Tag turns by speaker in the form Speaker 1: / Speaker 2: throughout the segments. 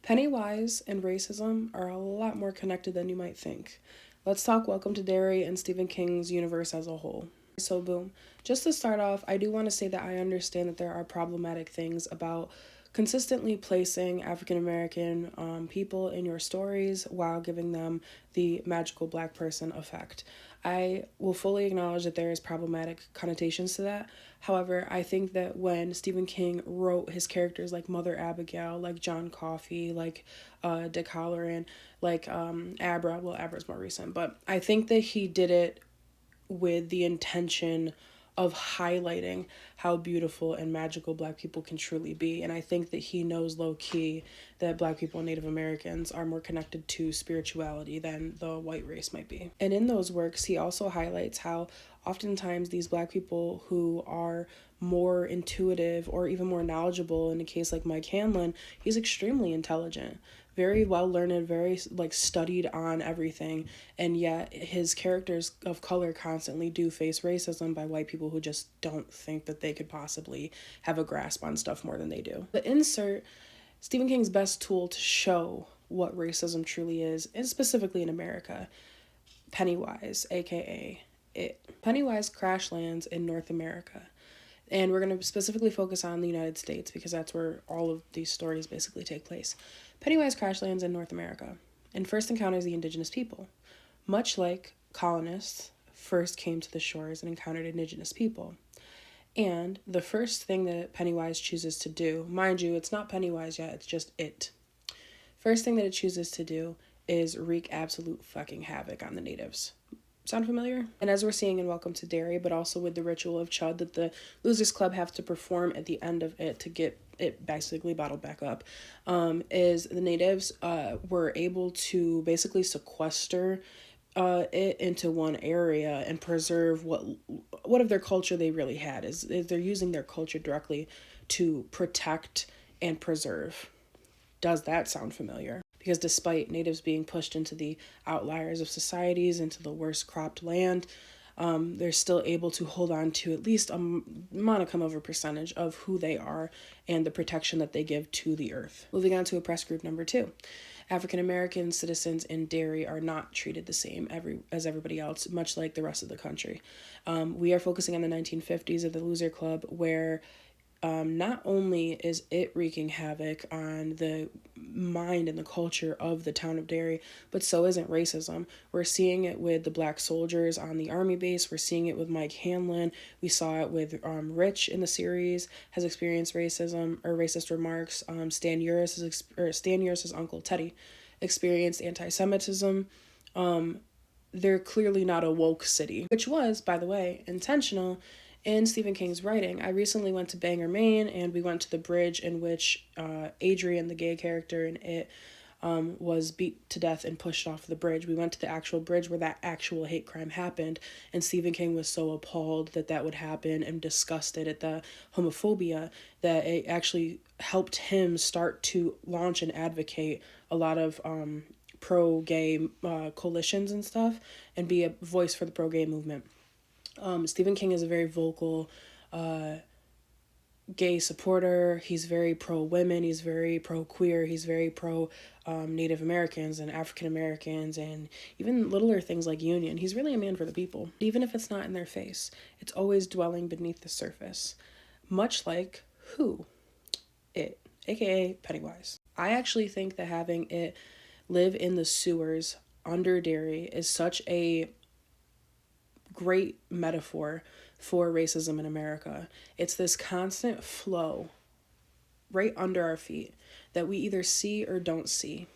Speaker 1: Pennywise and racism are a lot more connected than you might think. Let's talk Welcome to Derry and Stephen King's universe as a whole. So, boom. Just to start off, I do want to say that I understand that there are problematic things about consistently placing African American people in your stories while giving them the magical black person effect. I will fully acknowledge that there is problematic connotations to that. However, I think that when Stephen King wrote his characters like Mother Abigail, like John Coffey, like Dick Halloran, like Abra, well, Abra's more recent, but I think that he did it with the intention of highlighting how beautiful and magical black people can truly be. And I think that he knows low key that black people and Native Americans are more connected to spirituality than the white race might be. And in those works, he also highlights how oftentimes these black people who are more intuitive or even more knowledgeable, in a case like Mike Hanlon, he's extremely intelligent, very well learned, very studied on everything, and yet his characters of color constantly do face racism by white people who just don't think that they could possibly have a grasp on stuff more than they do. The insert, Stephen King's best tool to show what racism truly is specifically in America, Pennywise, aka It. Pennywise crash lands in North America. And we're going to specifically focus on the United States because that's where all of these stories basically take place. Pennywise crash lands in North America and first encounters the indigenous people. Much like colonists first came to the shores and encountered indigenous people. And the first thing that Pennywise chooses to do, mind you, it's not Pennywise yet, it's just It. First thing that it chooses to do is wreak absolute fucking havoc on the natives. Sound familiar? And as we're seeing in Welcome to Derry, but also with the ritual of Chud that the Losers Club have to perform at the end of it to get it basically bottled back up, is the natives were able to basically sequester it into one area and preserve what of their culture they really had. Is they're using their culture directly to protect and preserve. Does that sound familiar? Because despite natives being pushed into the outliers of societies, into the worst cropped land, they're still able to hold on to at least a modicum of a percentage of who they are and the protection that they give to the earth. Moving on to oppressed group number 2. African American citizens in Derry are not treated the same as everybody else, much like the rest of the country. We are focusing on the 1950s of the Loser Club, where not only is it wreaking havoc on the mind and the culture of the town of Derry, but so isn't racism. We're seeing it with the black soldiers on the army base. We're seeing it with Mike Hanlon. We saw it with Rich in the series has experienced racism or racist remarks. Stan Uris's uncle Teddy experienced anti-Semitism. They're clearly not a woke city, which was, by the way, intentional in Stephen King's writing. I recently went to Bangor, Maine, and we went to the bridge in which Adrian, the gay character in It, was beat to death and pushed off the bridge. We went to the actual bridge where that actual hate crime happened, and Stephen King was so appalled that that would happen and disgusted at the homophobia that it actually helped him start to launch and advocate a lot of pro-gay coalitions and stuff and be a voice for the pro-gay movement. Stephen King is a very vocal gay supporter. He's very pro-women. He's very pro-queer. He's very pro-Native Americans and African Americans and even littler things like union. He's really a man for the people. Even if it's not in their face, it's always dwelling beneath the surface. Much like who? It, aka Pennywise. I actually think that having It live in the sewers under Derry is such a great metaphor for racism in America. It's this constant flow right under our feet that we either see or don't see.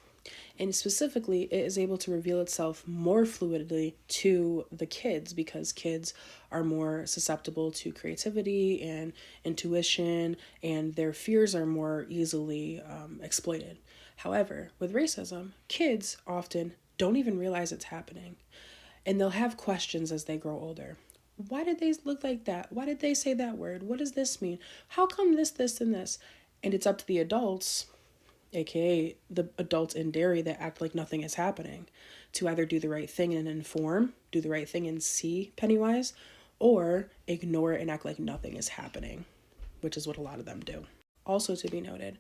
Speaker 1: And specifically, it is able to reveal itself more fluidly to the kids because kids are more susceptible to creativity and intuition, and their fears are more easily exploited. However, with racism, kids often don't even realize it's happening. And they'll have questions as they grow older. Why did they look like that? Why did they say that word? What does this mean? How come this, and this? And it's up to the adults, aka the adults in Derry that act like nothing is happening, to either do the right thing and inform, do the right thing and see Pennywise, or ignore it and act like nothing is happening, which is what a lot of them do. Also to be noted,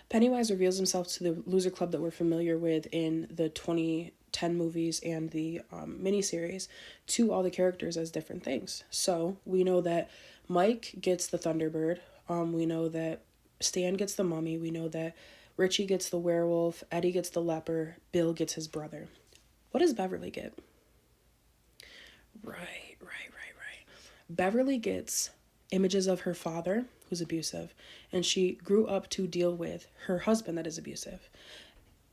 Speaker 1: Pennywise reveals himself to the loser club that we're familiar with in the 2010 movies and the miniseries to all the characters as different things. So we know that Mike gets the Thunderbird. We know that Stan gets the mummy. We know that Richie gets the werewolf. Eddie gets the leper. Bill gets his brother. What does Beverly get? Right. Beverly gets images of her father, who's abusive, and she grew up to deal with her husband that is abusive.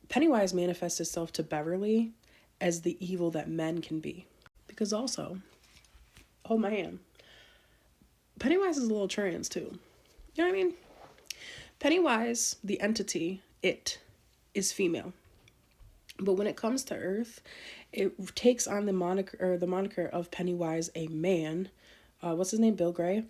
Speaker 1: Pennywise manifests itself to Beverly as the evil that men can be. Because also, hold my hand, Pennywise is a little trans too. You know what I mean? Pennywise, the entity, it, is female. But when it comes to Earth, it takes on the moniker of Pennywise, a man. What's his name? Bill Gray.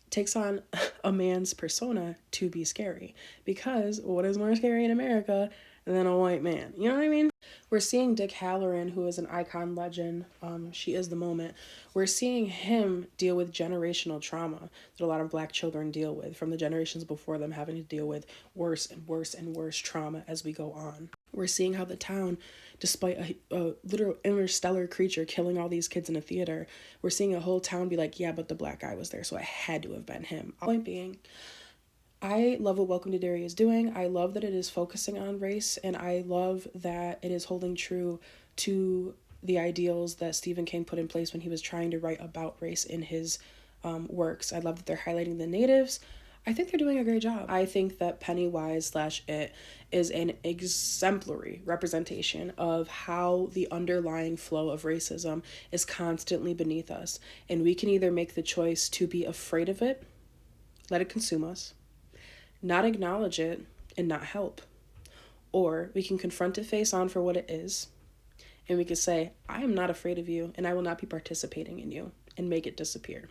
Speaker 1: Takes on a man's persona to be scary. Because what is more scary in America than a white man? You know what I mean? We're seeing Dick Halloran, who is an icon legend. She is the moment. We're seeing him deal with generational trauma that a lot of Black children deal with from the generations before them, having to deal with worse and worse and worse trauma as we go on. We're seeing how the town, despite a literal interstellar creature killing all these kids in a theater, we're seeing a whole town be like, yeah, but the Black guy was there, so it had to have been him. Point being, I love what Welcome to Derry is doing. I love that it is focusing on race, and I love that it is holding true to the ideals that Stephen King put in place when he was trying to write about race in his works. I love that they're highlighting the natives. I think they're doing a great job. I think that Pennywise / it is an exemplary representation of how the underlying flow of racism is constantly beneath us. And we can either make the choice to be afraid of it, let it consume us, not acknowledge it, and not help. Or we can confront it face on for what it is, and we can say, I am not afraid of you, and I will not be participating in you, and make it disappear.